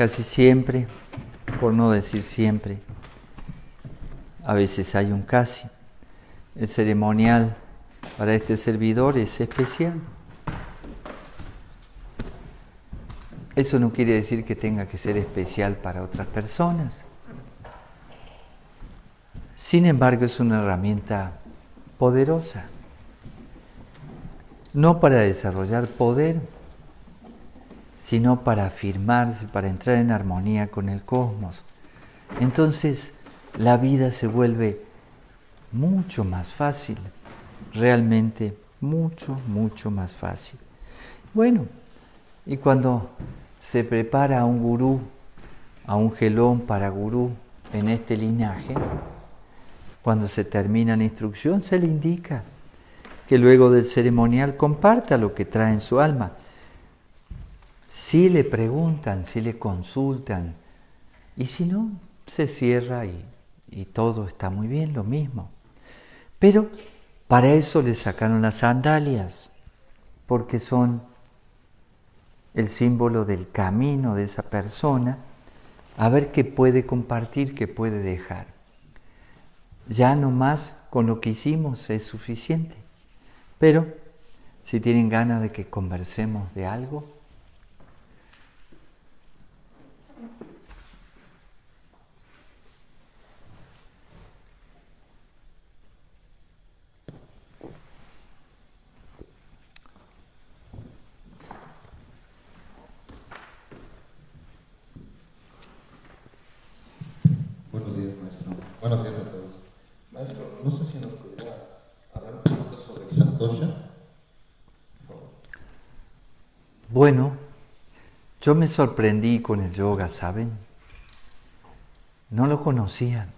Casi siempre, por no decir siempre, a veces hay un casi. El ceremonial para este servidor es especial. Eso no quiere decir que tenga que ser especial para otras personas. Sin embargo, es una herramienta poderosa. No para desarrollar poder, sino para afirmarse, para entrar en armonía con el cosmos. Entonces, la vida se vuelve mucho más fácil, realmente mucho, mucho más fácil. Bueno, y cuando se prepara a un gurú, a un gelón para gurú en este linaje, cuando se termina la instrucción, se le indica que luego del ceremonial comparta lo que trae en su alma. Si le preguntan, si le consultan, y si no, se cierra y todo está muy bien, lo mismo. Pero para eso le sacaron las sandalias, porque son el símbolo del camino de esa persona, a ver qué puede compartir, qué puede dejar. Ya no más con lo que hicimos es suficiente. Pero si tienen ganas de que conversemos de algo, Buenos días, maestro. Buenos días a todos. Maestro, no sé si nos pudiera hablar un poquito sobre el Santosha. bueno, yo me sorprendí con el yoga, ¿saben? No lo conocía.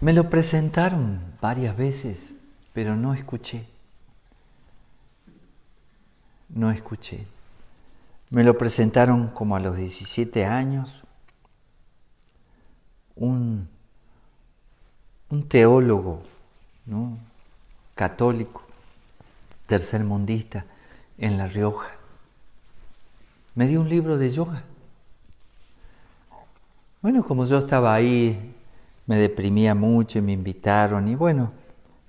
Me lo presentaron varias veces, pero no escuché. No escuché. Me lo presentaron como a los 17 años. Un teólogo, ¿no?, católico, tercermundista, en La Rioja. Me dio un libro de yoga. Bueno, como yo estaba ahí, me deprimía mucho y me invitaron y bueno,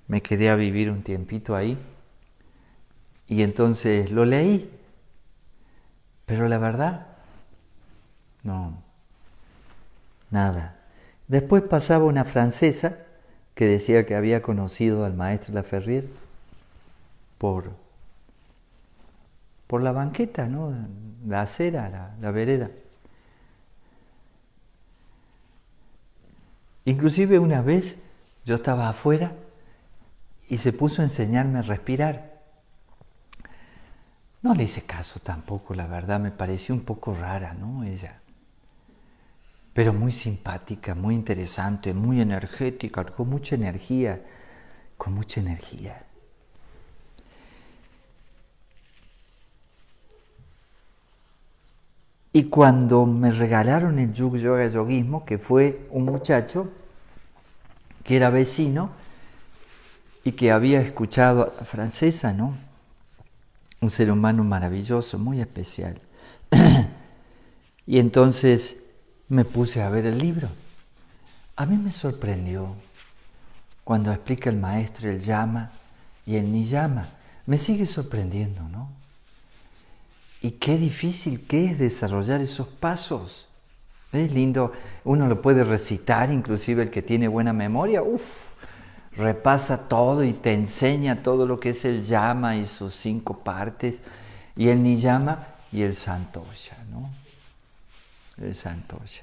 me quedé a vivir un tiempito ahí. Y entonces lo leí. Pero la verdad, no, nada. Después pasaba una francesa que decía que había conocido al maestro Laferrier por la banqueta, ¿no?, la acera, la vereda. Inclusive una vez yo estaba afuera y se puso a enseñarme a respirar. No le hice caso tampoco, la verdad, me pareció un poco rara, ¿no?, ella. Pero muy simpática, muy interesante, muy energética, con mucha energía, con mucha energía. Y cuando me regalaron el Yug Yoga Yoguismo, que fue un muchacho que era vecino y que había escuchado a Francesa, ¿no?, un ser humano maravilloso, muy especial. Y entonces me puse a ver el libro. A mí me sorprendió cuando explica el maestro el yama y el niyama. Me sigue sorprendiendo, ¿no? Y qué difícil que es desarrollar esos pasos. Es lindo, uno lo puede recitar, inclusive el que tiene buena memoria, repasa todo y te enseña todo lo que es el yama y sus 5 partes, y el niyama y el santosha, ¿no? El santosha.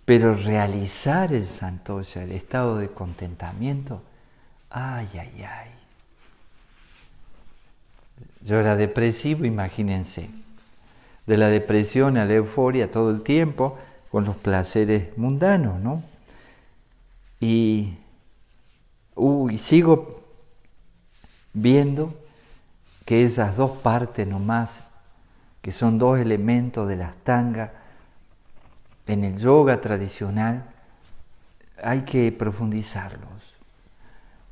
Pero realizar el santosha, el estado de contentamiento, ay, ay, ay. Yo era depresivo, imagínense. De la depresión a la euforia todo el tiempo, con los placeres mundanos, ¿no? Y sigo viendo que esas 2 partes nomás, que son 2 elementos de la Ashtanga, en el yoga tradicional, hay que profundizarlos,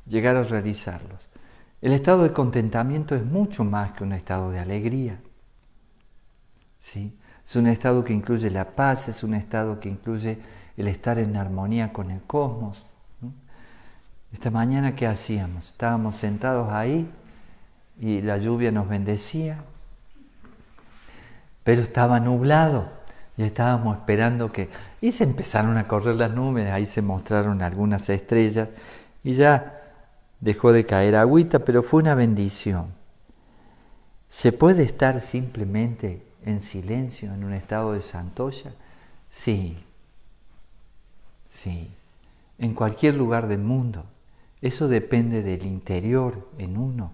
llegar a realizarlos. El estado de contentamiento es mucho más que un estado de alegría. ¿sí? Es un estado que incluye la paz, es un estado que incluye el estar en armonía con el cosmos, ¿no? Esta mañana, ¿qué hacíamos? Estábamos sentados ahí y la lluvia nos bendecía, pero estaba nublado y estábamos esperando que... Y se empezaron a correr las nubes, ahí se mostraron algunas estrellas y ya dejó de caer agüita, pero fue una bendición. ¿Se puede estar simplemente en silencio, en un estado de santoya? Sí, sí, en cualquier lugar del mundo. Eso depende del interior en uno,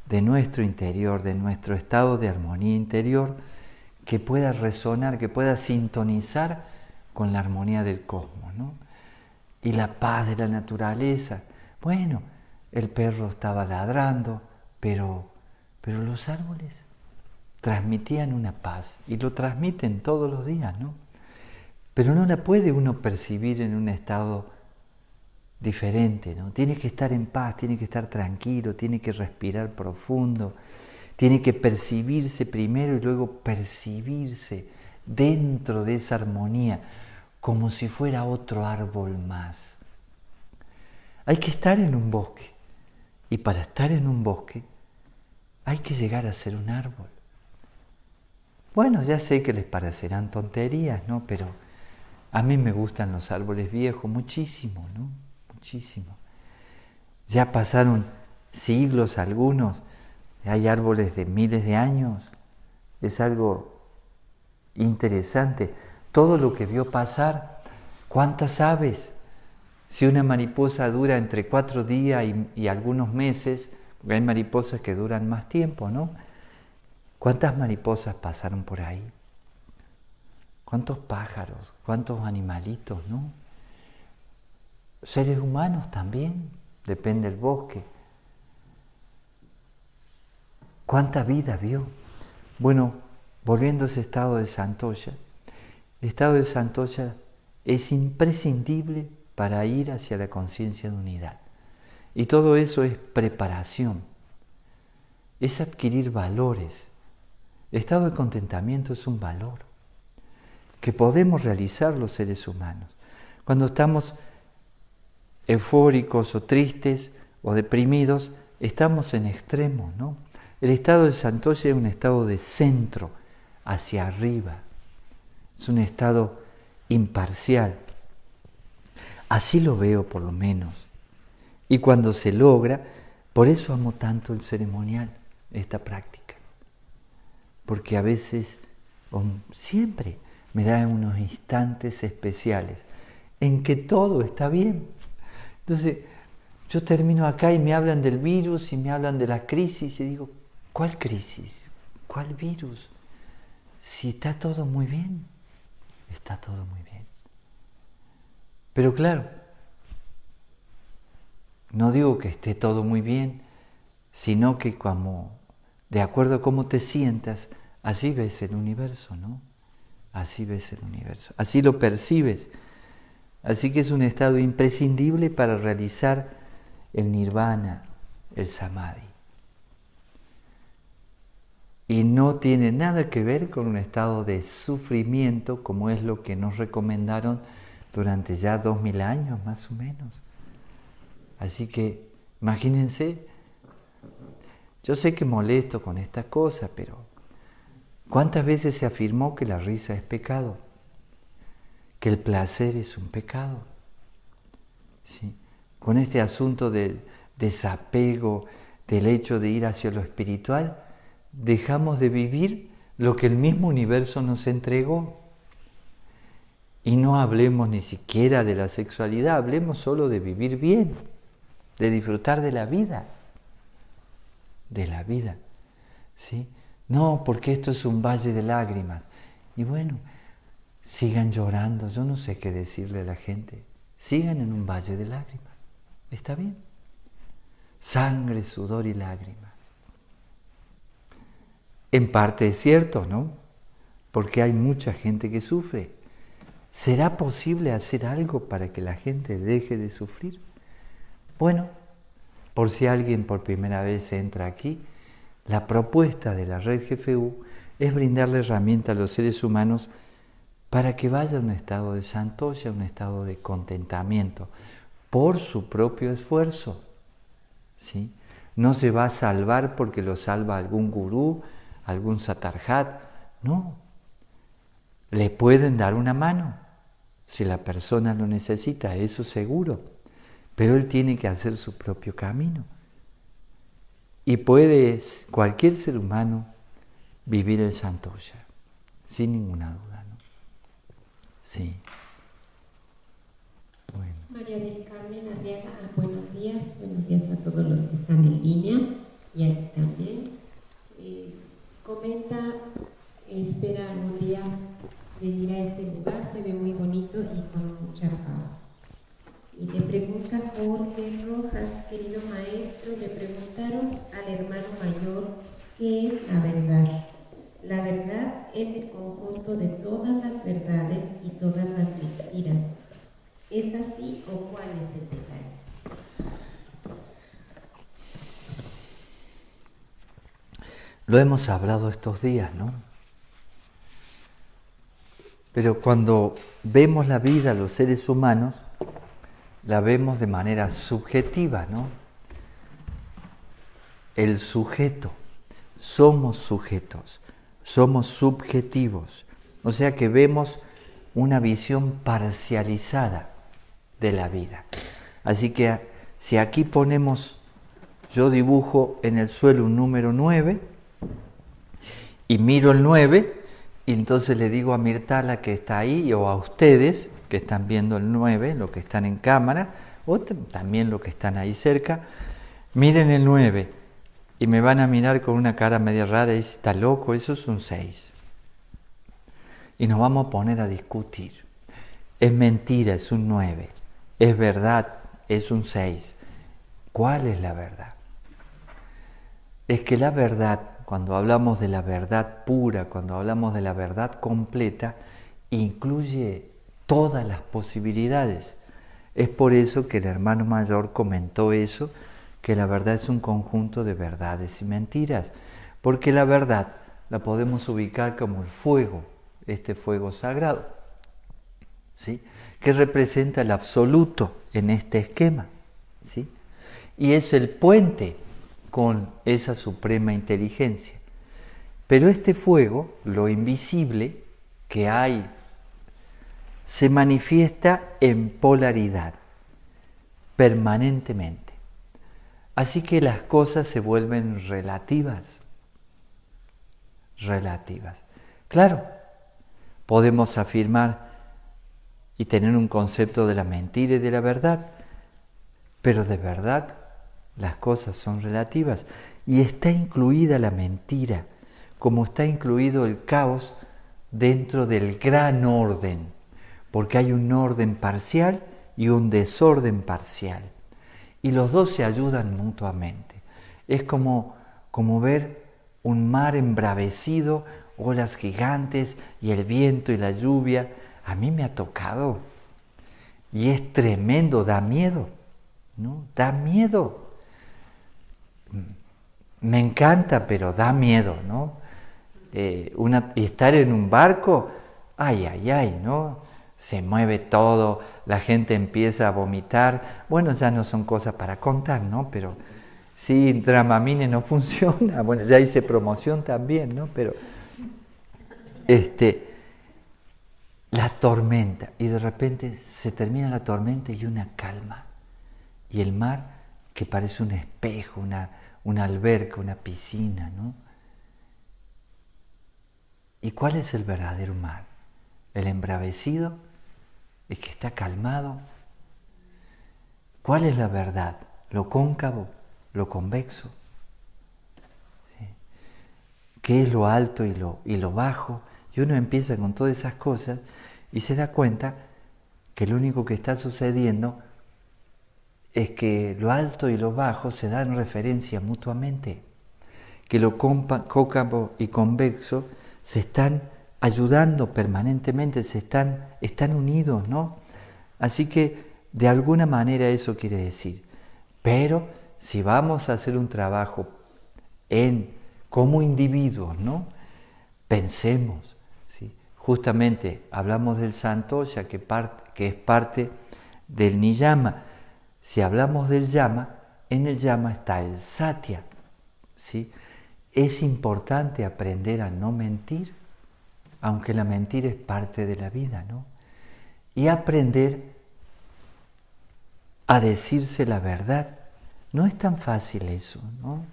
de nuestro interior, de nuestro estado de armonía interior, que pueda resonar, que pueda sintonizar con la armonía del cosmos, ¿no? Y la paz de la naturaleza. Bueno, el perro estaba ladrando, pero los árboles transmitían una paz, y lo transmiten todos los días, ¿no? Pero no la puede uno percibir en un estado diferente, ¿no? Tiene que estar en paz, tiene que estar tranquilo, tiene que respirar profundo, tiene que percibirse primero y luego percibirse dentro de esa armonía, como si fuera otro árbol más. Hay que estar en un bosque, y para estar en un bosque hay que llegar a ser un árbol. Bueno, ya sé que les parecerán tonterías, ¿no? Pero a mí me gustan los árboles viejos muchísimo, ¿no? Muchísimo. Ya pasaron siglos algunos, hay árboles de miles de años, es algo interesante. Todo lo que vio pasar, ¿cuántas aves? Si una mariposa dura entre 4 días y algunos meses, porque hay mariposas que duran más tiempo, ¿no? ¿Cuántas mariposas pasaron por ahí? ¿Cuántos pájaros? ¿Cuántos animalitos, no? Seres humanos también, depende del bosque. ¿Cuánta vida vio? Bueno, volviendo a ese estado de santoya, el estado de santoya es imprescindible para ir hacia la conciencia de unidad. Y todo eso es preparación, es adquirir valores. El estado de contentamiento es un valor que podemos realizar los seres humanos. Cuando estamos eufóricos o tristes o deprimidos, estamos en extremos, ¿no? El estado de santoya es un estado de centro, hacia arriba. Es un estado imparcial. Así lo veo por lo menos. Y cuando se logra, por eso amo tanto el ceremonial, esta práctica. Porque a veces, o siempre, me da unos instantes especiales en que todo está bien. Entonces, yo termino acá y me hablan del virus y me hablan de la crisis y digo, ¿cuál crisis? ¿Cuál virus? Si está todo muy bien, está todo muy bien. Pero claro, no digo que esté todo muy bien, sino que como, de acuerdo a cómo te sientas, así ves el universo, ¿no? Así ves el universo, así lo percibes. Así que es un estado imprescindible para realizar el nirvana, el samadhi. Y no tiene nada que ver con un estado de sufrimiento como es lo que nos recomendaron durante ya 2000 años más o menos. Así que imagínense, yo sé que molesto con estas cosas, pero ¿cuántas veces se afirmó que la risa es pecado? Que el placer es un pecado. ¿Sí? Con este asunto del desapego, del hecho de ir hacia lo espiritual, dejamos de vivir lo que el mismo universo nos entregó. Y no hablemos ni siquiera de la sexualidad, hablemos solo de vivir bien, de disfrutar de la vida. De la vida. ¿Sí? No, porque esto es un valle de lágrimas. Y bueno, sigan llorando, yo no sé qué decirle a la gente. Sigan en un valle de lágrimas. ¿Está bien? Sangre, sudor y lágrimas. En parte es cierto, ¿no? Porque hay mucha gente que sufre. ¿Será posible hacer algo para que la gente deje de sufrir? Bueno, por si alguien por primera vez entra aquí, la propuesta de la Red GFU es brindarle herramienta a los seres humanos para que vaya a un estado de santoya, a un estado de contentamiento, por su propio esfuerzo. ¿Sí? No se va a salvar porque lo salva algún gurú, algún satarjat, no. Le pueden dar una mano si la persona lo necesita, eso seguro, pero él tiene que hacer su propio camino. Y puede cualquier ser humano vivir el santoya, sin ninguna duda, ¿no? Sí. Bueno. María del Carmen Arriaga, buenos días a todos los que están en línea y aquí también. Comenta, espera algún día venir a este lugar, se ve muy bonito y con mucha paz. Y le pregunta Jorge Rojas, querido maestro, le preguntaron al hermano mayor qué es la verdad. La verdad es el conjunto de todas las verdades y todas las mentiras. ¿Es así o cuál es el detalle? Lo hemos hablado estos días, ¿no? Pero cuando vemos la vida, los seres humanos, la vemos de manera subjetiva, ¿no? El sujeto, somos sujetos, somos subjetivos, o sea que vemos una visión parcializada de la vida. Así que si aquí ponemos, yo dibujo en el suelo un número 9 y miro el 9, y entonces le digo a Mirtala que está ahí o a ustedes que están viendo el 9, los que están en cámara, o también los que están ahí cerca, miren el 9 y me van a mirar con una cara media rara y dicen, está loco, eso es un 6. Y nos vamos a poner a discutir. Es mentira, es un 9. Es verdad, es un 6. ¿Cuál es la verdad? Es que la verdad, cuando hablamos de la verdad pura, cuando hablamos de la verdad completa, incluye todas las posibilidades. Es por eso que el hermano mayor comentó eso, que la verdad es un conjunto de verdades y mentiras, porque la verdad la podemos ubicar como el fuego, este fuego sagrado, ¿sí? Que representa el absoluto en este esquema, ¿sí? Y es el puente con esa suprema inteligencia. Pero este fuego, lo invisible que hay, se manifiesta en polaridad, permanentemente. Así que las cosas se vuelven relativas. Claro, podemos afirmar y tener un concepto de la mentira y de la verdad, pero de verdad las cosas son relativas y está incluida la mentira, como está incluido el caos dentro del gran orden, porque hay un orden parcial y un desorden parcial, y los dos se ayudan mutuamente. Es como ver un mar embravecido, olas gigantes y el viento y la lluvia. A mí me ha tocado y es tremendo, da miedo, ¿no? Da miedo. Me encanta, pero da miedo, ¿no? Estar en un barco, ay, ¿no? Se mueve todo, la gente empieza a vomitar. Bueno, ya no son cosas para contar, ¿no? Pero sí, Dramamine no funciona. Bueno, ya hice promoción también, ¿no? Pero la tormenta, y de repente se termina la tormenta y una calma. Y el mar que parece un espejo, una alberca, una piscina, ¿no? ¿Y cuál es el verdadero mar? ¿El embravecido? ¿El que está calmado? ¿Cuál es la verdad? ¿Lo cóncavo? ¿Lo convexo? ¿Sí? ¿Qué es lo alto y lo bajo? Y uno empieza con todas esas cosas y se da cuenta que lo único que está sucediendo es que lo alto y lo bajo se dan referencia mutuamente, que lo cóncavo y convexo se están ayudando permanentemente, están unidos, ¿no? Así que de alguna manera eso quiere decir. Pero si vamos a hacer un trabajo como individuos, ¿no? pensemos, ¿sí? Justamente hablamos del Santoya, que es parte del Niyama. Si hablamos del Yama, en el Yama está el Satya, ¿sí? Es importante aprender a no mentir, aunque la mentira es parte de la vida, ¿no? Y aprender a decirse la verdad. No es tan fácil eso, ¿no?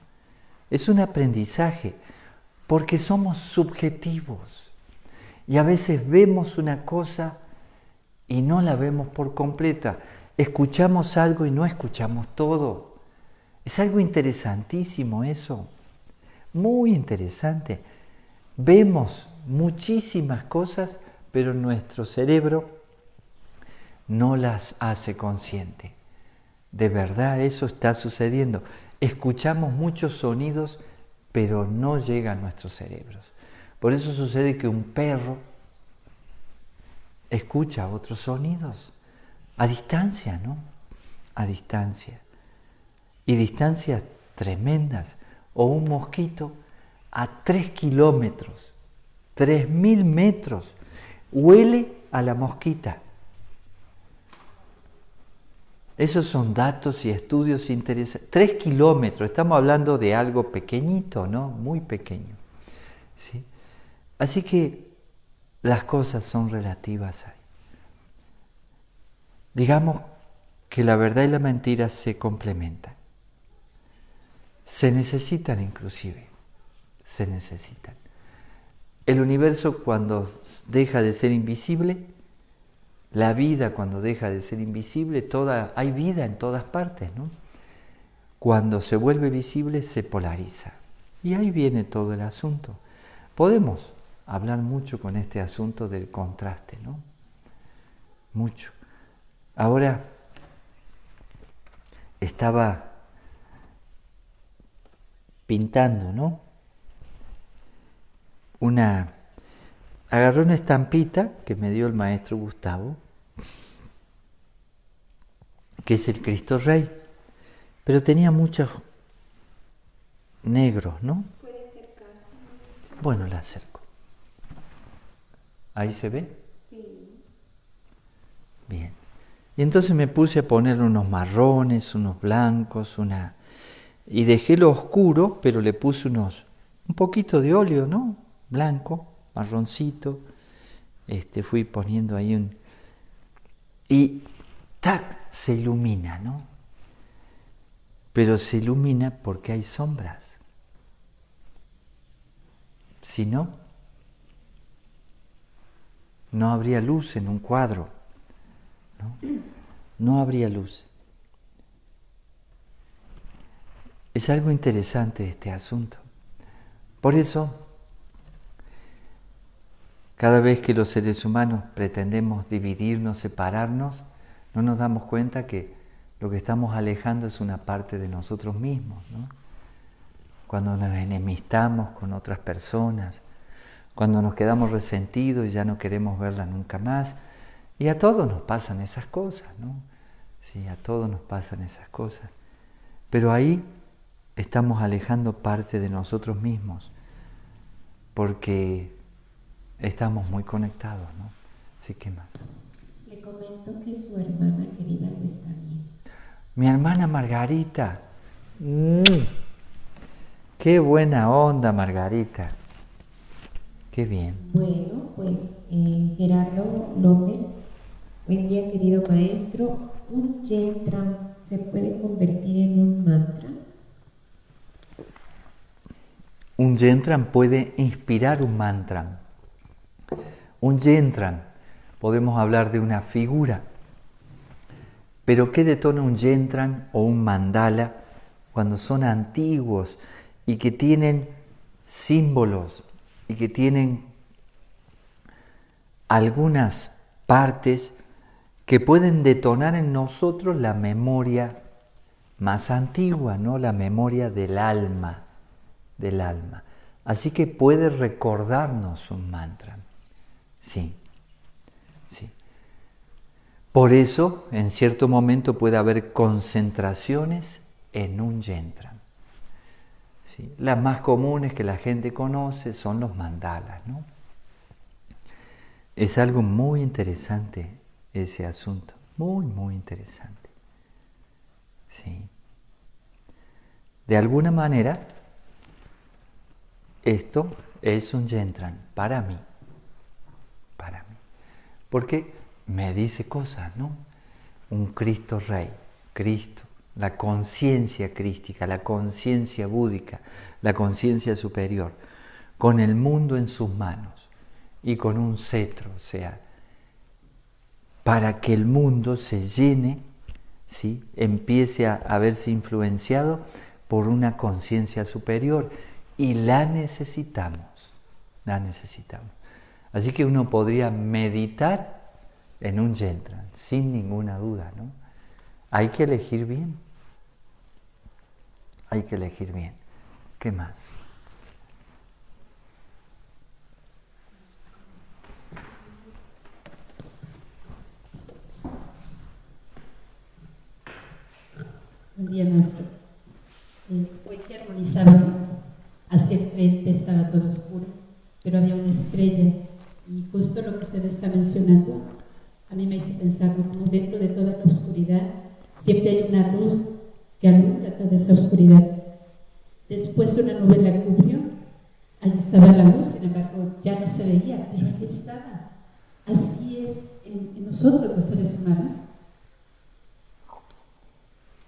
Es un aprendizaje, porque somos subjetivos. Y a veces vemos una cosa y no la vemos por completa. Escuchamos algo y no escuchamos todo. Es algo interesantísimo eso. Muy interesante. Vemos muchísimas cosas, pero nuestro cerebro no las hace consciente. De verdad eso está sucediendo. Escuchamos muchos sonidos, pero no llegan a nuestros cerebros. Por eso sucede que un perro escucha otros sonidos a distancia, ¿no? A distancia. Y distancias tremendas. O un mosquito a 3 kilómetros, 3.000 metros, huele a la mosquita. Esos son datos y estudios interesantes. 3 kilómetros, estamos hablando de algo pequeñito, ¿no? Muy pequeño. ¿Sí? Así que las cosas son relativas ahí. Digamos que la verdad y la mentira se complementan. Se necesitan inclusive, se necesitan. El universo cuando deja de ser invisible, la vida cuando deja de ser invisible, hay vida en todas partes, ¿no? Cuando se vuelve visible se polariza. Y ahí viene todo el asunto. Podemos hablar mucho con este asunto del contraste, ¿no? Mucho. Ahora, estaba pintando, ¿no? Agarré una estampita que me dio el maestro Gustavo, que es el Cristo Rey, pero tenía muchos negros, ¿no? ¿Puede acercarse? Bueno, la acerco. ¿Ahí se ve? Sí. Bien. Y entonces me puse a poner unos marrones, unos blancos, y dejé lo oscuro, pero le puse un poquito de óleo, ¿no? Blanco, marroncito. Fui poniendo ahí y ¡tac! Se ilumina, ¿no? Pero se ilumina porque hay sombras. Si no, no habría luz en un cuadro, ¿no? No habría luz. Es algo interesante este asunto. Por eso, cada vez que los seres humanos pretendemos dividirnos, separarnos, no nos damos cuenta que lo que estamos alejando es una parte de nosotros mismos, ¿no? Cuando nos enemistamos con otras personas, cuando nos quedamos resentidos y ya no queremos verla nunca más. Y a todos nos pasan esas cosas, ¿no? Sí, a todos nos pasan esas cosas. Pero ahí estamos alejando parte de nosotros mismos, porque estamos muy conectados, ¿no? Así que más. Le comento que su hermana querida no está bien. Mi hermana Margarita. Qué buena onda, Margarita. Qué bien. Bueno, pues Gerardo López, buen día querido maestro. ¿Un yentram se puede convertir en un mantra? Un yentram puede inspirar un mantra. Un yentram, podemos hablar de una figura. Pero ¿qué detona un yentram o un mandala cuando son antiguos y que tienen símbolos y que tienen algunas partes que pueden detonar en nosotros la memoria más antigua, ¿no? La memoria del alma, Así que puede recordarnos un mantra. Sí, sí. Por eso, en cierto momento puede haber concentraciones en un yentram. ¿Sí? ¿sí? Las más comunes que la gente conoce son los mandalas, ¿no? Es algo muy interesante ese asunto, muy, muy interesante. ¿Sí? De alguna manera, esto es un Yentran para mí, porque me dice cosas, ¿no? Un Cristo Rey, Cristo, la conciencia crística, la conciencia búdica, la conciencia superior, con el mundo en sus manos y con un cetro, o sea, para que el mundo se llene, ¿sí? Empiece a verse influenciado por una conciencia superior, y la necesitamos. Así que uno podría meditar en un Yentran, sin ninguna duda, ¿no? Hay que elegir bien. ¿Qué más? Buen día, maestro. Hoy que armonizábamos, hacia el frente estaba todo oscuro, pero había una estrella, y justo lo que usted está mencionando a mí me hizo pensar como dentro de toda la oscuridad siempre hay una luz que alumbra toda esa oscuridad. Después una nube la cubrió, allí estaba la luz, sin embargo ya no se veía, pero allí estaba. Así es en nosotros los seres humanos.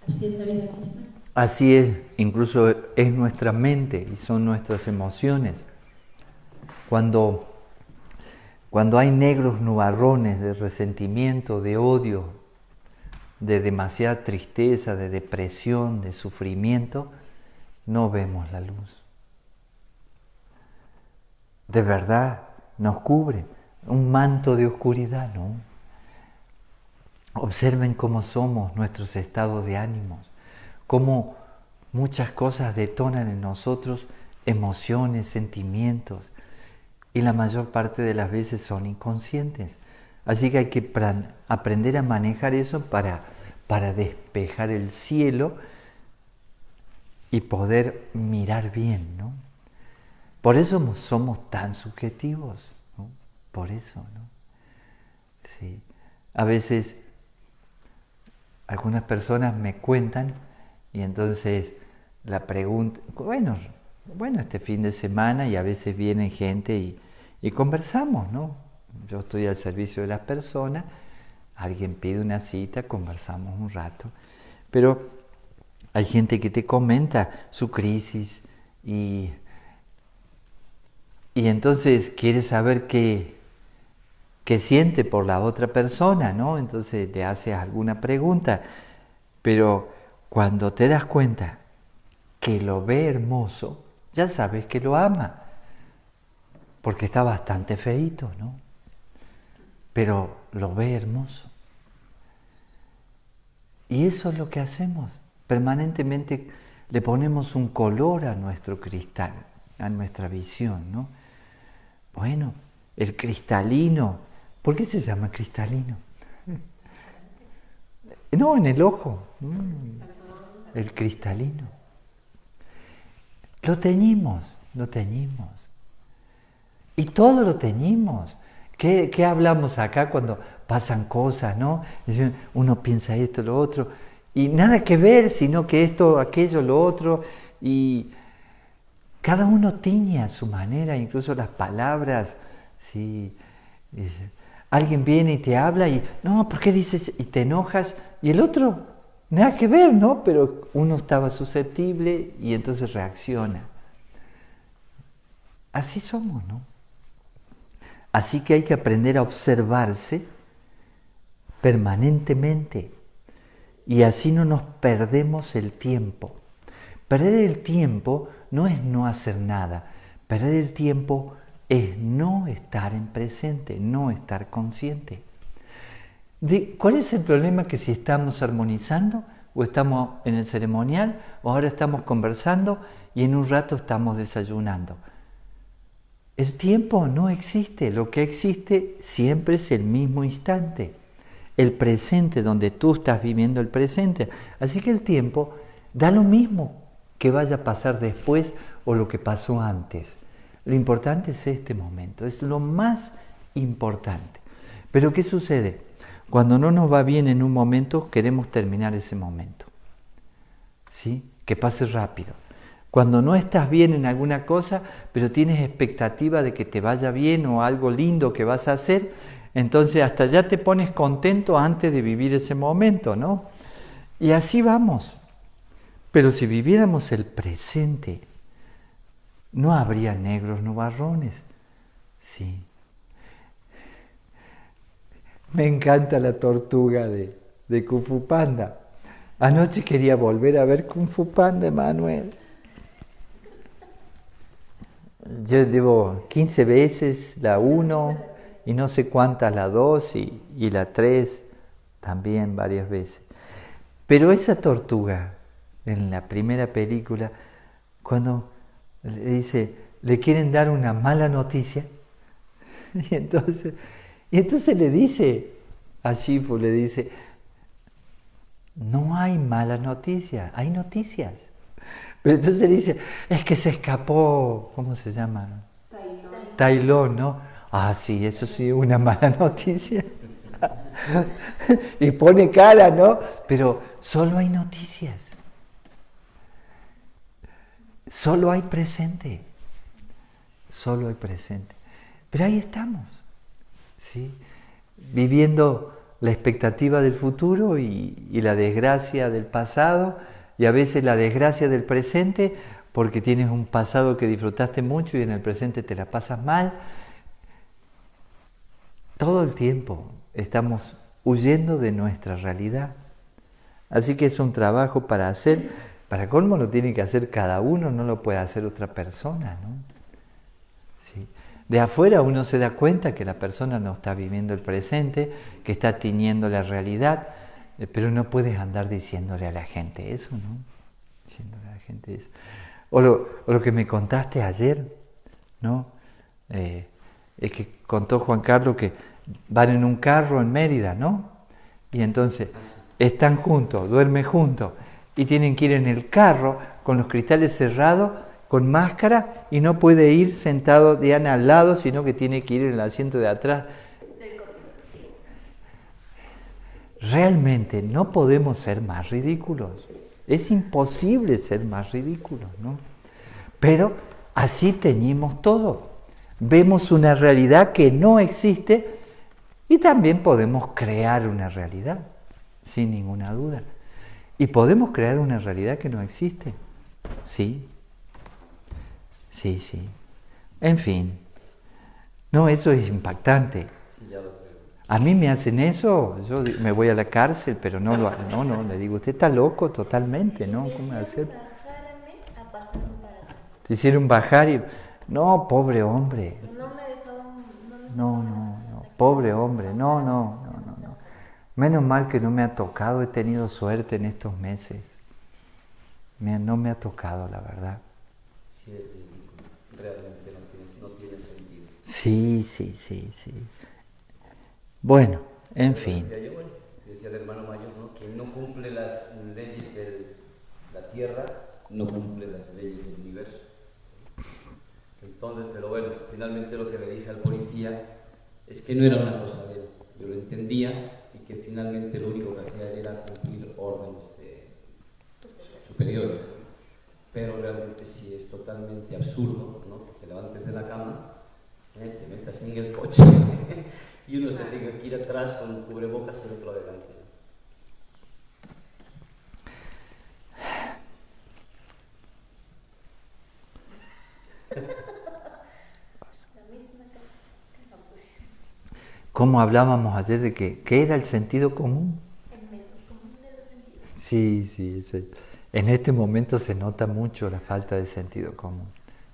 Así es la vida misma. Así es, incluso es nuestra mente y son nuestras emociones. Cuando hay negros nubarrones de resentimiento, de odio, de demasiada tristeza, de depresión, de sufrimiento, no vemos la luz. De verdad, nos cubre un manto de oscuridad, ¿no? Observen cómo somos nuestros estados de ánimos, cómo muchas cosas detonan en nosotros emociones, sentimientos, y la mayor parte de las veces son inconscientes. Así que hay que aprender a manejar eso para despejar el cielo y poder mirar bien, ¿no? Por eso somos tan subjetivos, ¿no? Por eso, ¿no? Sí. A veces algunas personas me cuentan y entonces la pregunta, bueno, este fin de semana, y a veces viene gente y conversamos, ¿no? Yo estoy al servicio de las personas, alguien pide una cita, conversamos un rato, pero hay gente que te comenta su crisis y entonces quiere saber qué siente por la otra persona, ¿no? Entonces le haces alguna pregunta, pero cuando te das cuenta que lo ve hermoso, ya sabes que lo ama, porque está bastante feíto, ¿no? Pero lo ve hermoso. Y eso es lo que hacemos. Permanentemente le ponemos un color a nuestro cristal, a nuestra visión, ¿no? Bueno, el cristalino, ¿por qué se llama cristalino? No, en el ojo. El cristalino. Lo teñimos. Y todo lo teñimos. ¿Qué hablamos acá cuando pasan cosas, no? Uno piensa esto, lo otro, y nada que ver, sino que esto, aquello, lo otro, y cada uno tiñe a su manera, incluso las palabras, ¿sí? Alguien viene y te habla y, no, ¿por qué dices? Y te enojas, y el otro, nada que ver, ¿no? Pero uno estaba susceptible y entonces reacciona. Así somos, ¿no? Así que hay que aprender a observarse permanentemente y así no nos perdemos el tiempo. Perder el tiempo no es no hacer nada, perder el tiempo es no estar en presente, no estar consciente. ¿Cuál es el problema? Que si estamos armonizando o estamos en el ceremonial o ahora estamos conversando y en un rato estamos desayunando. El tiempo no existe, lo que existe siempre es el mismo instante, el presente donde tú estás viviendo el presente. Así que el tiempo da lo mismo qué vaya a pasar después o lo que pasó antes. Lo importante es este momento, es lo más importante. Pero ¿qué sucede? Cuando no nos va bien en un momento, queremos terminar ese momento. ¿Sí? Que pase rápido. Cuando no estás bien en alguna cosa, pero tienes expectativa de que te vaya bien o algo lindo que vas a hacer, entonces hasta ya te pones contento antes de vivir ese momento, ¿no? Y así vamos. Pero si viviéramos el presente, no habría negros nubarrones. Sí. Me encanta la tortuga de Kung Fu Panda. Anoche quería volver a ver Kung Fu Panda, Emanuel. Yo debo 15 veces la 1 y no sé cuántas la 2 y la 3 también varias veces. Pero esa tortuga, en la primera película, cuando le dice, le quieren dar una mala noticia, y entonces le dice a Shifu, le dice, no hay malas noticias, hay noticias. Pero entonces le dice, es que se escapó, ¿cómo se llama? Tai Lung, ¿no? Ah, sí, eso sí, una mala noticia. Y pone cara, ¿no? Pero solo hay noticias. Solo hay presente. Solo hay presente. Pero ahí estamos, ¿sí? Viviendo la expectativa del futuro y la desgracia del pasado, y a veces la desgracia del presente, porque tienes un pasado que disfrutaste mucho y en el presente te la pasas mal. Todo el tiempo estamos huyendo de nuestra realidad. Así que es un trabajo para hacer. Para colmo lo tiene que hacer cada uno, no lo puede hacer otra persona, ¿no? Sí. De afuera uno se da cuenta que la persona no está viviendo el presente, que está tiñendo la realidad, pero no puedes andar diciéndole a la gente eso, ¿no? Diciéndole a la gente eso. O lo que me contaste ayer, ¿no? Es que contó Juan Carlos que van en un carro en Mérida, ¿no? Y entonces están juntos, duermen juntos, y tienen que ir en el carro con los cristales cerrados, con máscara, y no puede ir sentado Diana al lado, sino que tiene que ir en el asiento de atrás. Realmente no podemos ser más ridículos. Es imposible ser más ridículos, ¿no? Pero así teñimos todo. Vemos una realidad que no existe y también podemos crear una realidad, sin ninguna duda. Y podemos crear una realidad que no existe. Sí. Sí, sí. En fin. No, eso es impactante. A mí me hacen eso, yo me voy a la cárcel, pero no, le digo, usted está loco totalmente, ¿no? ¿Cómo va a hacer? Te hicieron bajar y... No, pobre hombre. No, pobre hombre, no. Menos mal que no me ha tocado, he tenido suerte en estos meses. No me ha tocado, la verdad. Sí, es ridículo. Realmente no tiene sentido. Sí. Bueno, en fin. Decía el hermano mayor, ¿no? Quien no cumple las leyes de la tierra, no cumple las leyes del universo. Entonces, pero bueno, finalmente lo que le dije al policía es que no era una cosa de él. Yo lo entendía y que finalmente lo único que hacía era cumplir órdenes superiores. Pero realmente sí es totalmente absurdo, ¿no? Que te levantes de la cama, te metas en el coche y uno te tenga que ir atrás con cubrebocas y el otro adelante. ¿Cómo hablábamos ayer de qué era el sentido común? El menos común de los sentidos. Sí. En este momento se nota mucho la falta de sentido común.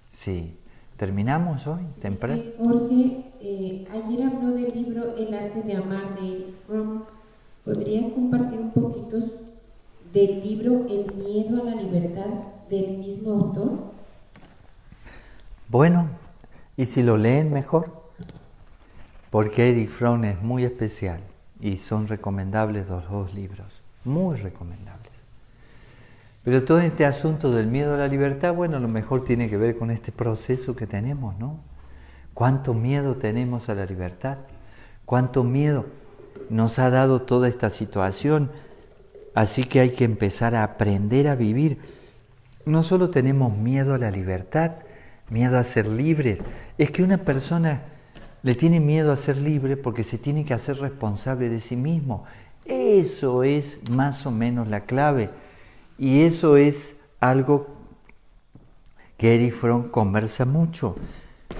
Sí. ¿Terminamos hoy? ¿Temprano? Sí, Jorge, ayer habló del libro El arte de amar de Erich Fromm. ¿Podría compartir un poquito del libro El miedo a la libertad del mismo autor? Bueno, y si lo leen mejor, porque Erich Fromm es muy especial y son recomendables los dos libros, muy recomendables. Pero todo este asunto del miedo a la libertad, bueno, a lo mejor tiene que ver con este proceso que tenemos, ¿no? ¿Cuánto miedo tenemos a la libertad? ¿Cuánto miedo nos ha dado toda esta situación? Así que hay que empezar a aprender a vivir. No solo tenemos miedo a la libertad, miedo a ser libres. Es que una persona le tiene miedo a ser libre porque se tiene que hacer responsable de sí mismo. Eso es más o menos la clave. Y eso es algo que Erich Fromm conversa mucho.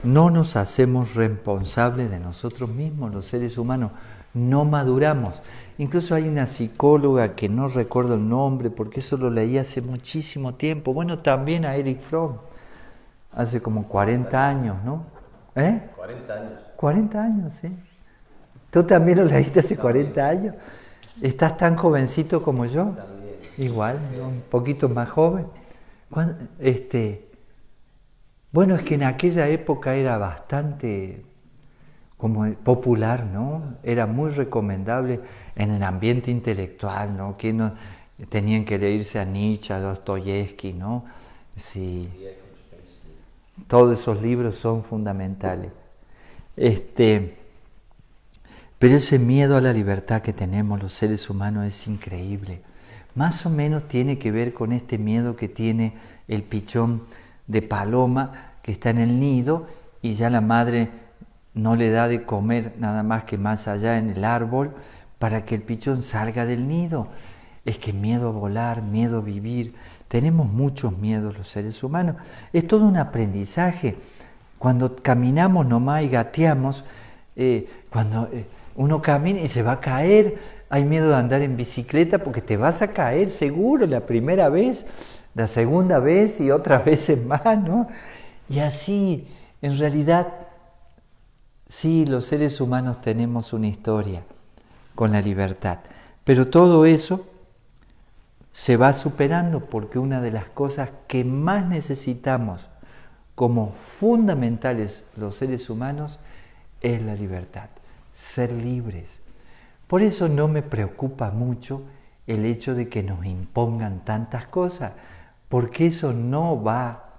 No nos hacemos responsables de nosotros mismos, los seres humanos. No maduramos. Incluso hay una psicóloga que no recuerdo el nombre porque eso lo leí hace muchísimo tiempo. Bueno, también a Erich Fromm, hace como 40 años, ¿no? 40 años. 40 años, sí. ¿Tú también lo leíste hace 40 años? ¿Estás tan jovencito como yo? También. Igual, ¿no? Un poquito más joven. Bueno, es que en aquella época era bastante como popular, ¿no? Era muy recomendable en el ambiente intelectual, ¿no? Que no tenían que leerse a Nietzsche, a Dostoyevsky, ¿no? Sí. Todos esos libros son fundamentales. Pero ese miedo a la libertad que tenemos los seres humanos es increíble. Más o menos tiene que ver con este miedo que tiene el pichón de paloma que está en el nido y ya la madre no le da de comer nada más que más allá en el árbol para que el pichón salga del nido. Es que miedo a volar, miedo a vivir. Tenemos muchos miedos los seres humanos. Es todo un aprendizaje. Cuando caminamos nomás y gateamos, cuando uno camina y se va a caer, hay miedo de andar en bicicleta porque te vas a caer seguro la primera vez, la segunda vez y otras veces más, ¿no? Y así, en realidad, sí, los seres humanos tenemos una historia con la libertad, pero todo eso se va superando porque una de las cosas que más necesitamos como fundamentales los seres humanos es la libertad, ser libres. Por eso no me preocupa mucho el hecho de que nos impongan tantas cosas, porque eso no va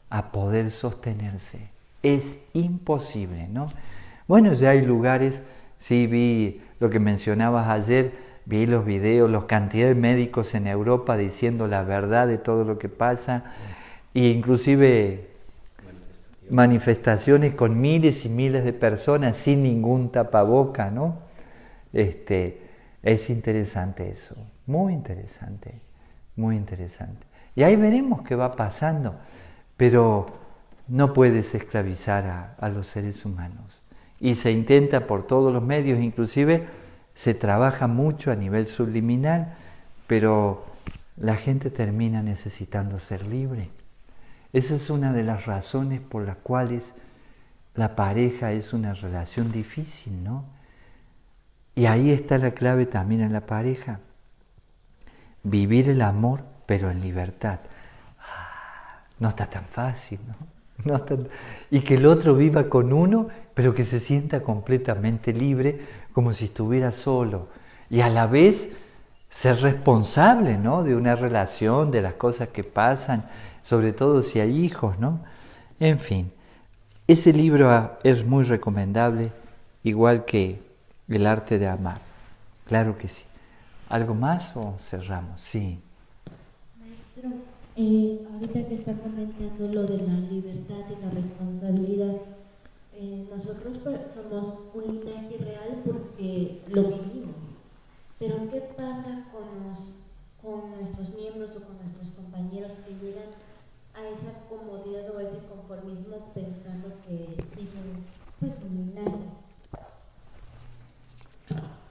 a poder sostenerse. Es imposible, ¿no? Bueno, ya hay lugares, sí vi lo que mencionabas ayer, vi los videos, la cantidad de médicos en Europa diciendo la verdad de todo lo que pasa, e inclusive manifestaciones con miles y miles de personas sin ningún tapaboca, ¿no? Es interesante eso, muy interesante, muy interesante. Y ahí veremos qué va pasando, pero no puedes esclavizar a los seres humanos. Y se intenta por todos los medios, inclusive se trabaja mucho a nivel subliminal, pero la gente termina necesitando ser libre. Esa es una de las razones por las cuales la pareja es una relación difícil, ¿no? Y ahí está la clave también en la pareja. Vivir el amor, pero en libertad. No está tan fácil, ¿no? Y que el otro viva con uno, pero que se sienta completamente libre, como si estuviera solo. Y a la vez ser responsable, ¿no? De una relación, de las cosas que pasan, sobre todo si hay hijos, ¿no? En fin, ese libro es muy recomendable, igual que El arte de amar. Claro que sí. ¿Algo más o cerramos? Sí. Maestro, ahorita que está comentando lo de la libertad y la responsabilidad, nosotros somos un linaje real porque lo vivimos. Pero ¿qué pasa con nuestros miembros o con nuestros compañeros que llegan a esa comodidad o a ese conformismo pensando que siguen pues un linaje?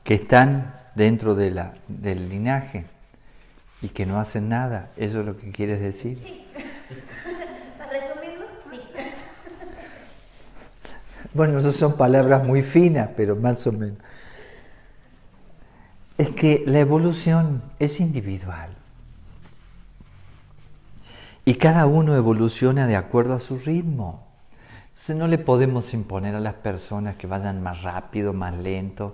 Que están dentro del linaje y que no hacen nada. ¿Eso es lo que quieres decir? Sí. Para resumirlo, sí. Bueno, esas son palabras muy finas, pero más o menos. Es que la evolución es individual. Y cada uno evoluciona de acuerdo a su ritmo. Entonces no le podemos imponer a las personas que vayan más rápido, más lento.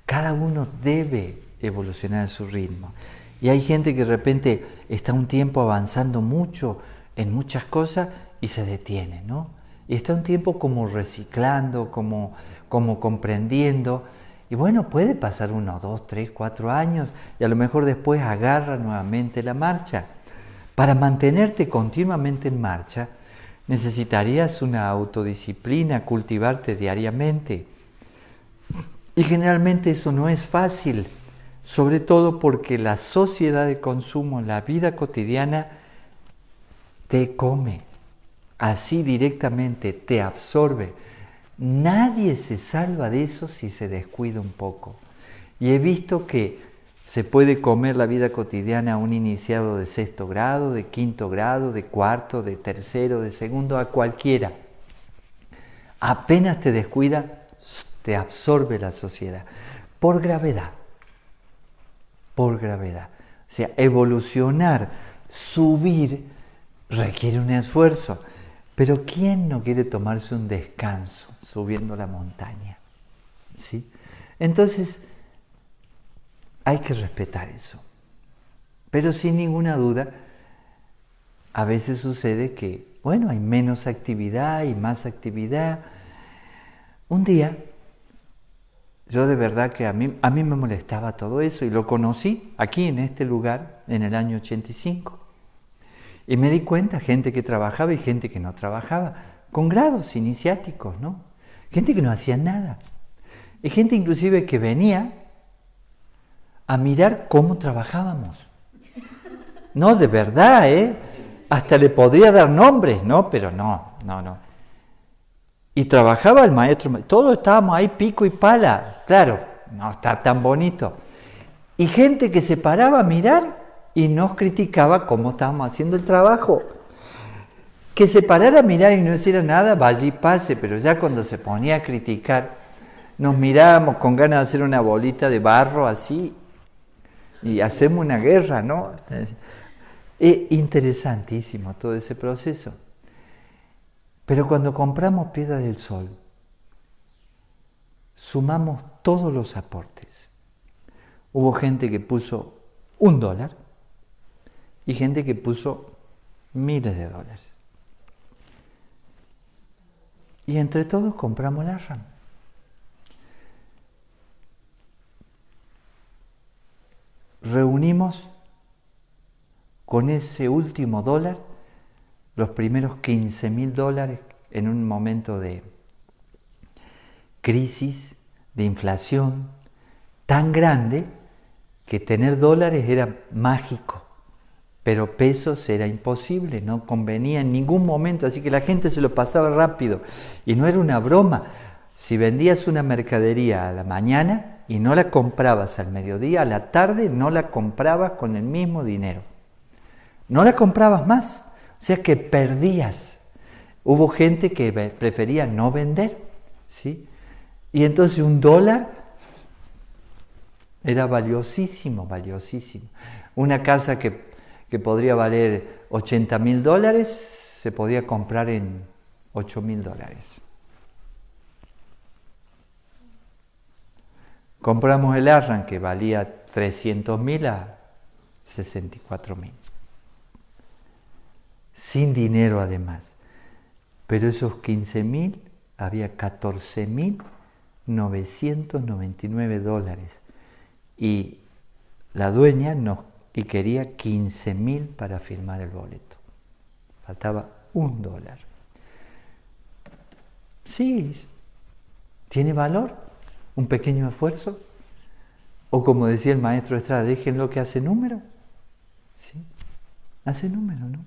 Cada uno debe evolucionar a su ritmo. Y hay gente que de repente está un tiempo avanzando mucho en muchas cosas y se detiene, ¿no? Y está un tiempo como reciclando, como comprendiendo. Y bueno, puede pasar 1, 2, 3, 4 años y a lo mejor después agarra nuevamente la marcha. Para mantenerte continuamente en marcha, necesitarías una autodisciplina, cultivarte diariamente. Y generalmente eso no es fácil, sobre todo porque la sociedad de consumo, la vida cotidiana, te come, así directamente, te absorbe. Nadie se salva de eso si se descuida un poco. Y he visto que se puede comer la vida cotidiana a un iniciado de 6º grado, de 5º grado, de 4º, de 3º, de 2º, a cualquiera. Apenas te descuida, te absorbe la sociedad. Por gravedad. Por gravedad. O sea, evolucionar, subir, requiere un esfuerzo. Pero ¿quién no quiere tomarse un descanso subiendo la montaña? ¿Sí? Entonces, hay que respetar eso. Pero sin ninguna duda, a veces sucede que, bueno, hay menos actividad y más actividad. Un día, yo de verdad que a mí me molestaba todo eso y lo conocí aquí en este lugar en el año 85. Y me di cuenta, gente que trabajaba y gente que no trabajaba, con grados iniciáticos, ¿no? Gente que no hacía nada. Y gente inclusive que venía a mirar cómo trabajábamos. No, de verdad, hasta le podría dar nombres, ¿no? Pero no. Y trabajaba el maestro, todos estábamos ahí pico y pala, claro, no está tan bonito. Y gente que se paraba a mirar y nos criticaba cómo estábamos haciendo el trabajo. Que se parara a mirar y no hiciera nada, vaya y pase, pero ya cuando se ponía a criticar, nos mirábamos con ganas de hacer una bolita de barro así y hacemos una guerra, ¿no? Es interesantísimo todo ese proceso. Pero cuando compramos Piedra del Sol, sumamos todos los aportes. Hubo gente que puso $1 y gente que puso miles de dólares. Y entre todos compramos la RAM. Reunimos con ese último dólar los primeros $15,000 en un momento de crisis, de inflación tan grande que tener dólares era mágico, pero pesos era imposible, no convenía en ningún momento, así que la gente se lo pasaba rápido. Y no era una broma. Si vendías una mercadería a la mañana y no la comprabas al mediodía, a la tarde no la comprabas con el mismo dinero. No la comprabas más, o sea que perdías. Hubo gente que prefería no vender, ¿sí? Y entonces $1 era valiosísimo, valiosísimo. Una casa que podría valer $80,000 se podía comprar en $8,000. Compramos el Arran que valía $300,000 a $64,000. Sin dinero además. Pero esos $15,000 había $14,999. Y la dueña quería $15,000 para firmar el boleto. Faltaba $1. Sí, tiene valor un pequeño esfuerzo. O como decía el maestro Estrada, déjenlo que hace número. ¿Sí? Hace número, ¿no?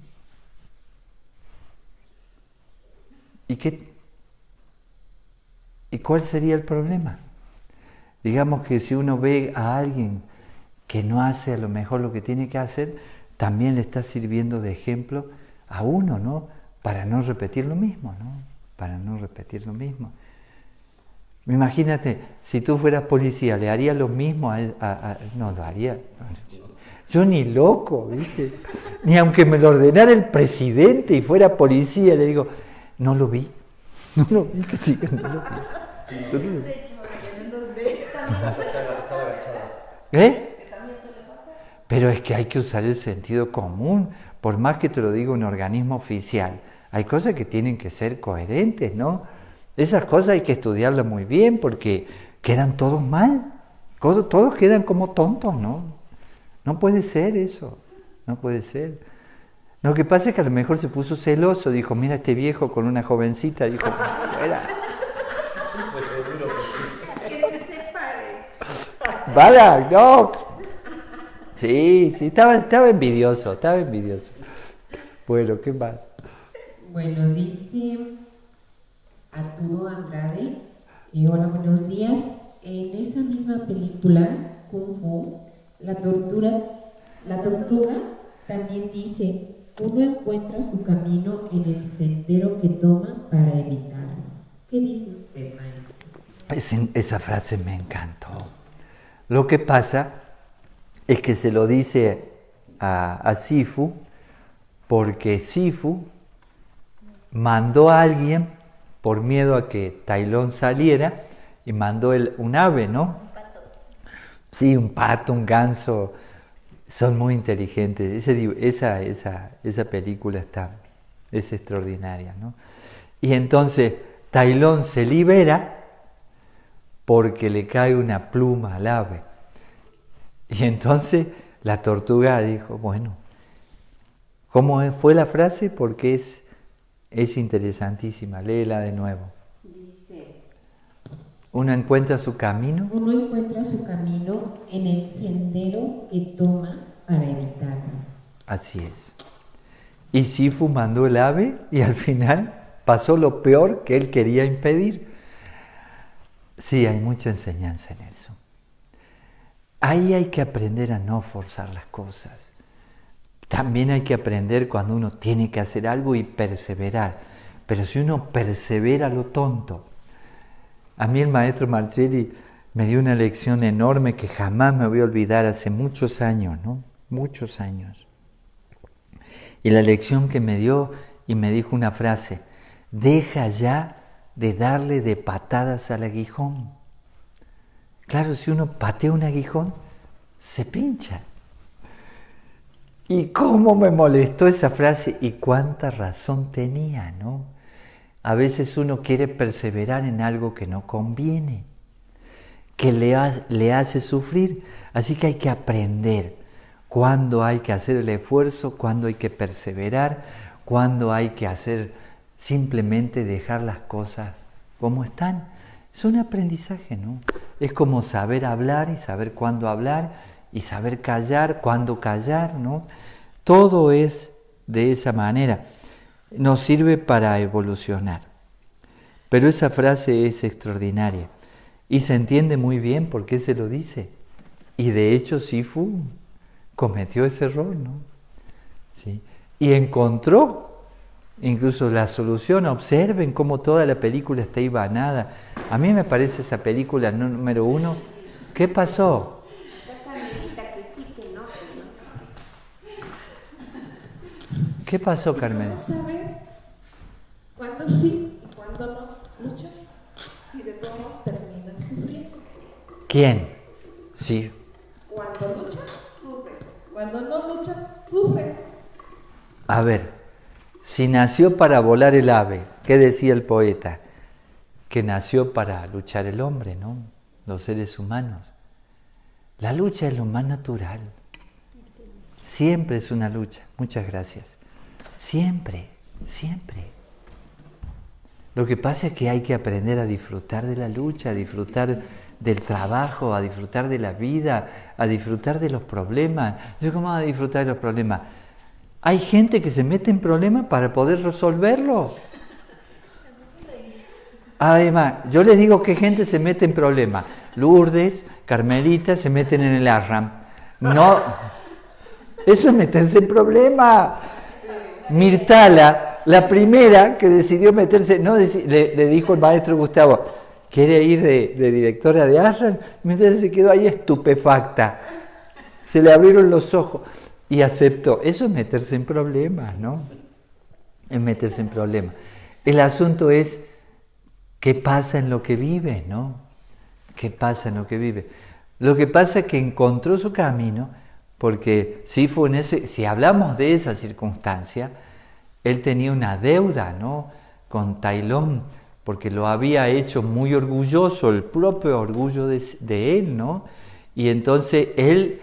¿Y cuál sería el problema? Digamos que si uno ve a alguien que no hace a lo mejor lo que tiene que hacer, también le está sirviendo de ejemplo a uno, ¿no? Para no repetir lo mismo, ¿no? Para no repetir lo mismo. Imagínate, si tú fueras policía, ¿le harías lo mismo no, lo haría. Yo ni loco, ¿viste? Ni aunque me lo ordenara el presidente y fuera policía, le digo, no lo vi, que sí, no lo vi. De hecho, que no nos ve, estaba agachada. ¿Eh? Pero es que hay que usar el sentido común, por más que te lo diga un organismo oficial. Hay cosas que tienen que ser coherentes, ¿no? Esas cosas hay que estudiarlas muy bien porque quedan todos mal. Todos quedan como tontos, ¿no? No puede ser eso, no puede ser. Lo que pasa es que a lo mejor se puso celoso, dijo, mira este viejo con una jovencita, dijo, fuera. Pues seguro que sí. Que se separe. ¡Para! ¡No! Sí, estaba envidioso. Bueno, ¿qué más? Bueno, dice Arturo Andrade, hola, buenos días. En esa misma película, Kung Fu, la tortuga también dice, uno encuentra su camino en el sendero que toma para evitarlo. ¿Qué dice usted, maestro? Esa frase me encantó. Lo que pasa es que se lo dice a Sifu porque Sifu mandó a alguien por miedo a que Tai Lung saliera y mandó un ave, ¿no? Un pato. Sí, un pato, un ganso. Son muy inteligentes. Esa película es extraordinaria, ¿no? Y entonces Tai Lung se libera porque le cae una pluma al ave. Y entonces la tortuga dijo, bueno, ¿cómo fue la frase? Porque es interesantísima, léela de nuevo. Dice, Uno encuentra su camino. uno encuentra su camino en el sendero que toma para evitarlo. Así es. Y Sifu mandó el ave y al final pasó lo peor que él quería impedir. Sí, hay mucha enseñanza en eso. Ahí hay que aprender a no forzar las cosas. También hay que aprender cuando uno tiene que hacer algo y perseverar. Pero si uno persevera lo tonto. A mí el maestro Marcelli me dio una lección enorme que jamás me voy a olvidar hace muchos años, ¿no? Muchos años. Y la lección que me dio y me dijo una frase, deja ya de darle de patadas al aguijón. Claro, si uno patea un aguijón, se pincha. Y cómo me molestó esa frase y cuánta razón tenía, ¿no? A veces uno quiere perseverar en algo que no conviene, que le hace sufrir. Así que hay que aprender cuándo hay que hacer el esfuerzo, cuándo hay que perseverar, cuándo hay que hacer simplemente dejar las cosas como están. Es un aprendizaje, ¿no? Es como saber hablar y saber cuándo hablar y saber callar, cuándo callar, ¿no? Todo es de esa manera. Nos sirve para evolucionar. Pero esa frase es extraordinaria y se entiende muy bien por qué se lo dice. Y de hecho Sifu cometió ese error, ¿no? ¿Sí? Y encontró incluso la solución. Observen cómo toda la película está hilvanada. A mí me parece esa película número 1. ¿Qué pasó? ¿Qué pasó, Carmen? ¿Cómo saber cuándo sí y cuándo no lucha? Si de todos modos terminan sufriendo. ¿Quién? Sí. Cuando luchas, sufres. Cuando no luchas, sufres. A ver, si nació para volar el ave, ¿qué decía el poeta? Que nació para luchar el hombre, ¿no? Los seres humanos. La lucha es lo más natural. Siempre es una lucha. Muchas gracias. Siempre, siempre. Lo que pasa es que hay que aprender a disfrutar de la lucha, a disfrutar del trabajo, a disfrutar de la vida, a disfrutar de los problemas. ¿Cómo a disfrutar de los problemas? Hay gente que se mete en problemas para poder resolverlos. Además, yo les digo que gente se mete en problemas. Lourdes, Carmelita se meten en el Ashram. No, eso es meterse en problemas. Mirtala, la primera que decidió meterse, no le dijo el maestro Gustavo, ¿quiere ir de directora de Ashram? Mirtala se quedó ahí estupefacta. Se le abrieron los ojos y aceptó. Eso es meterse en problemas, ¿no? Es meterse en problemas. El asunto es qué pasa en lo que vive, ¿no? ¿Qué pasa en lo que vive? Lo que pasa es que encontró su camino porque sí fue en ese, si hablamos de esa circunstancia, él tenía una deuda, ¿no?, con Tailón, porque lo había hecho muy orgulloso, el propio orgullo de él, ¿no? Y entonces él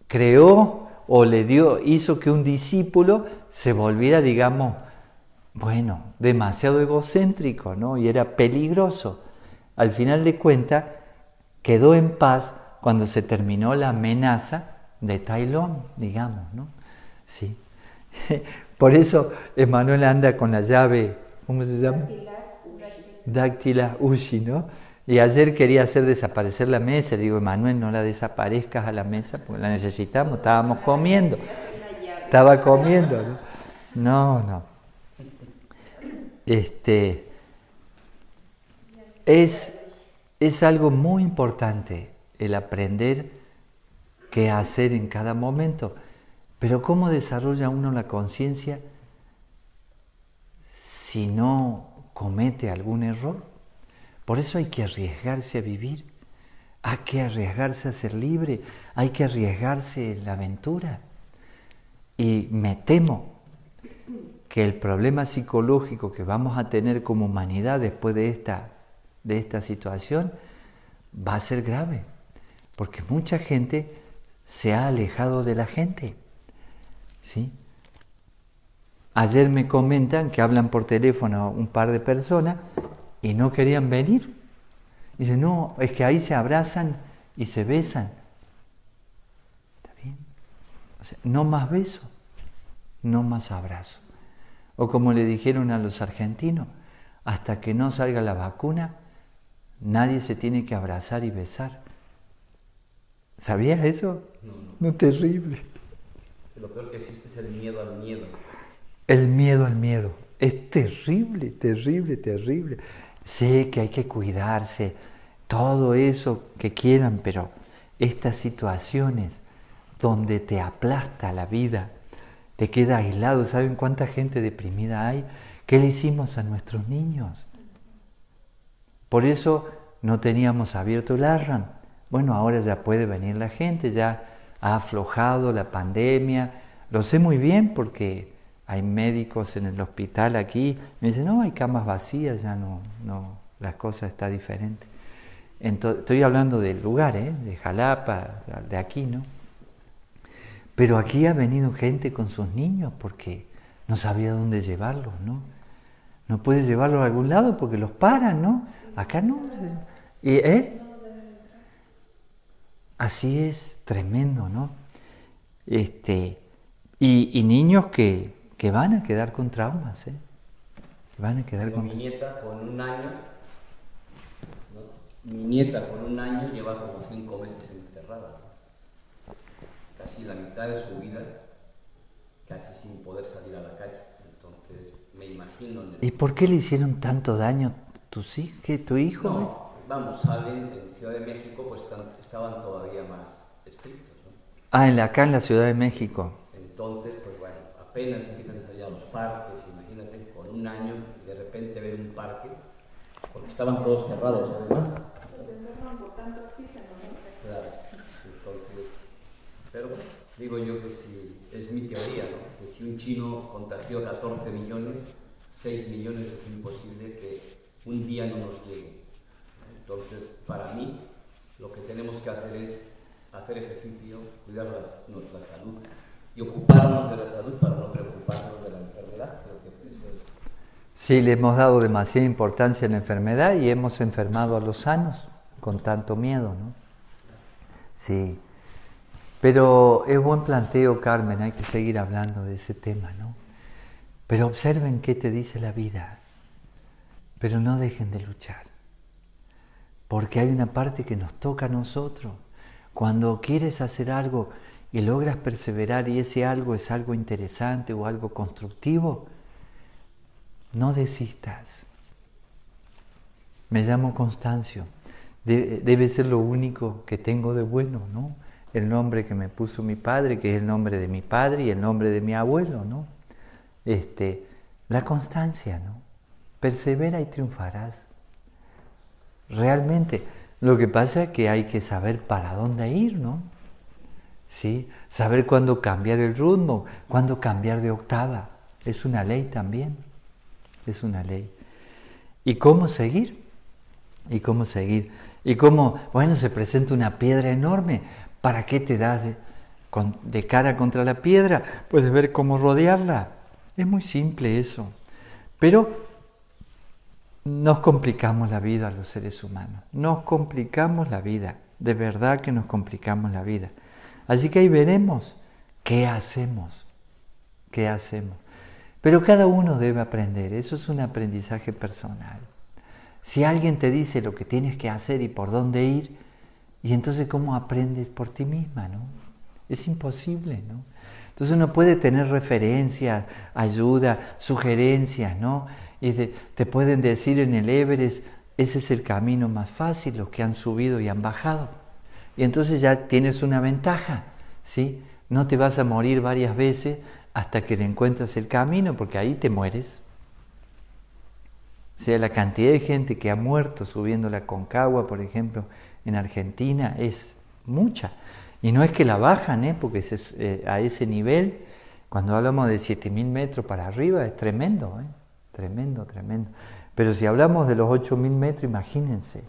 creó o hizo que un discípulo se volviera, digamos, bueno, demasiado egocéntrico, ¿no? Y era peligroso. Al final de cuentas, quedó en paz cuando se terminó la amenaza de Tailón, digamos, ¿no? Sí. Por eso Emmanuel anda con la llave, ¿cómo se llama? Dáctila Ushi, ¿no? Y ayer quería hacer desaparecer la mesa. Digo, Emmanuel, no la desaparezcas a la mesa porque la necesitamos. Estábamos comiendo. Estaba comiendo, ¿no? No. Es algo muy importante el aprender qué hacer en cada momento. Pero ¿cómo desarrolla uno la conciencia si no comete algún error? Por eso hay que arriesgarse a vivir, hay que arriesgarse a ser libre, hay que arriesgarse en la aventura. Y me temo que el problema psicológico que vamos a tener como humanidad después de esta situación va a ser grave, porque mucha gente se ha alejado de la gente, ¿sí? Ayer me comentan que hablan por teléfono un par de personas y no querían venir. Dicen, no, es que ahí se abrazan y se besan. ¿Está bien? O sea, no más beso, no más abrazo. O como le dijeron a los argentinos, hasta que no salga la vacuna, nadie se tiene que abrazar y besar. ¿Sabías eso? No, terrible. Lo peor que existe es el miedo al miedo. El miedo al miedo. Es terrible, terrible, terrible. Sé que hay que cuidarse, todo eso que quieran, pero estas situaciones donde te aplasta la vida, te queda aislado. ¿Saben cuánta gente deprimida hay? ¿Qué le hicimos a nuestros niños? Por eso no teníamos abierto el ARRAN. Bueno, ahora ya puede venir la gente, ya ha aflojado la pandemia. Lo sé muy bien porque hay médicos en el hospital aquí. Me dicen, no, hay camas vacías, ya no, las cosas están diferentes. Estoy hablando del lugar, de Jalapa, de aquí, ¿no? Pero aquí ha venido gente con sus niños porque no sabía dónde llevarlos, ¿no? No puedes llevarlos a algún lado porque los paran, ¿no? Acá no. Así es, tremendo, ¿no? Y niños que van a quedar con traumas, Van a quedar con... Mi nieta con un año, ¿no? Mi nieta con un año lleva como 5 meses encerrada, casi la mitad de su vida, casi sin poder salir a la calle. Entonces me imagino... ¿Y por qué le hicieron tanto daño tu hijo? No, vamos, salen en Ciudad de México, pues estaban todavía más estrictos, ¿no? Acá en la Ciudad de México. Entonces, pues bueno, apenas empiezan a salir a los parques, imagínate, con un año, y de repente ver un parque, porque estaban todos cerrados además. Se enferman por tanto oxígeno, ¿no? Claro, entonces, pero bueno, digo yo que si, es mi teoría, ¿no? Que si un chino contagió 14 millones, 6 millones es imposible que un día no nos llegue. Entonces, para mí, lo que tenemos que hacer es hacer ejercicio, cuidar nuestra salud y ocuparnos de la salud para no preocuparnos de la enfermedad. Creo que eso es... Sí, le hemos dado demasiada importancia a la enfermedad y hemos enfermado a los sanos con tanto miedo, ¿no? Sí. Pero es buen planteo, Carmen, hay que seguir hablando de ese tema, ¿no? Pero observen qué te dice la vida, pero no dejen de luchar, porque hay una parte que nos toca a nosotros. Cuando quieres hacer algo y logras perseverar y ese algo es algo interesante o algo constructivo, no desistas. Me llamo Constancio, debe ser lo único que tengo de bueno, ¿no? El nombre que me puso mi padre, que es el nombre de mi padre y el nombre de mi abuelo, ¿no? La constancia, ¿no? Persevera y triunfarás. Realmente, lo que pasa es que hay que saber para dónde ir, ¿no? ¿sí? Saber cuándo cambiar el rumbo, cuándo cambiar de octava. Es una ley también, es una ley. ¿Y cómo seguir? ¿Y cómo seguir? ¿Y cómo, bueno, se presenta una piedra enorme? ¿Para qué te das de cara contra la piedra? Puedes ver cómo rodearla. Es muy simple eso. Pero nos complicamos la vida a los seres humanos. Nos complicamos la vida. De verdad que nos complicamos la vida. Así que ahí veremos qué hacemos. ¿Qué hacemos? Pero cada uno debe aprender. Eso es un aprendizaje personal. Si alguien te dice lo que tienes que hacer y por dónde ir, y entonces ¿cómo aprendes por ti misma, no? Es imposible, ¿no? Entonces uno puede tener referencias, ayuda, sugerencias, ¿no? Y te pueden decir en el Everest, ese es el camino más fácil, los que han subido y han bajado. Y entonces ya tienes una ventaja, ¿sí? No te vas a morir varias veces hasta que le encuentras el camino, porque ahí te mueres. O sea, la cantidad de gente que ha muerto subiendo la Concagua, por ejemplo, en Argentina, es mucha. Y no es que la bajan, porque a ese nivel, cuando hablamos de 7.000 metros para arriba, es tremendo, tremendo, tremendo. Pero si hablamos de los 8.000 metros, imagínense.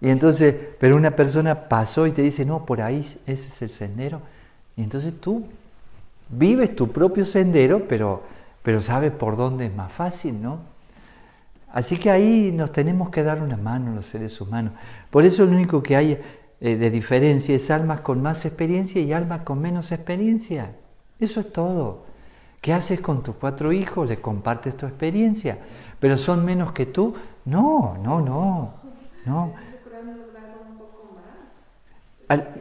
Y entonces, pero una persona pasó y te dice, no, por ahí ese es el sendero. Y entonces tú vives tu propio sendero, pero sabes por dónde es más fácil, ¿no? Así que ahí nos tenemos que dar una mano los seres humanos. Por eso lo único que hay de diferencia es almas con más experiencia y almas con menos experiencia. Eso es todo. ¿Qué haces con tus 4 hijos? ¿Les compartes tu experiencia? ¿Pero son menos que tú? No.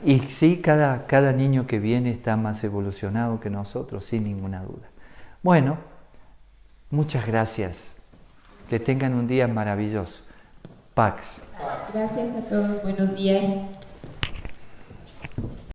Y sí, cada niño que viene está más evolucionado que nosotros, sin ninguna duda. Bueno, muchas gracias. Que tengan un día maravilloso. Pax. Gracias a todos. Buenos días.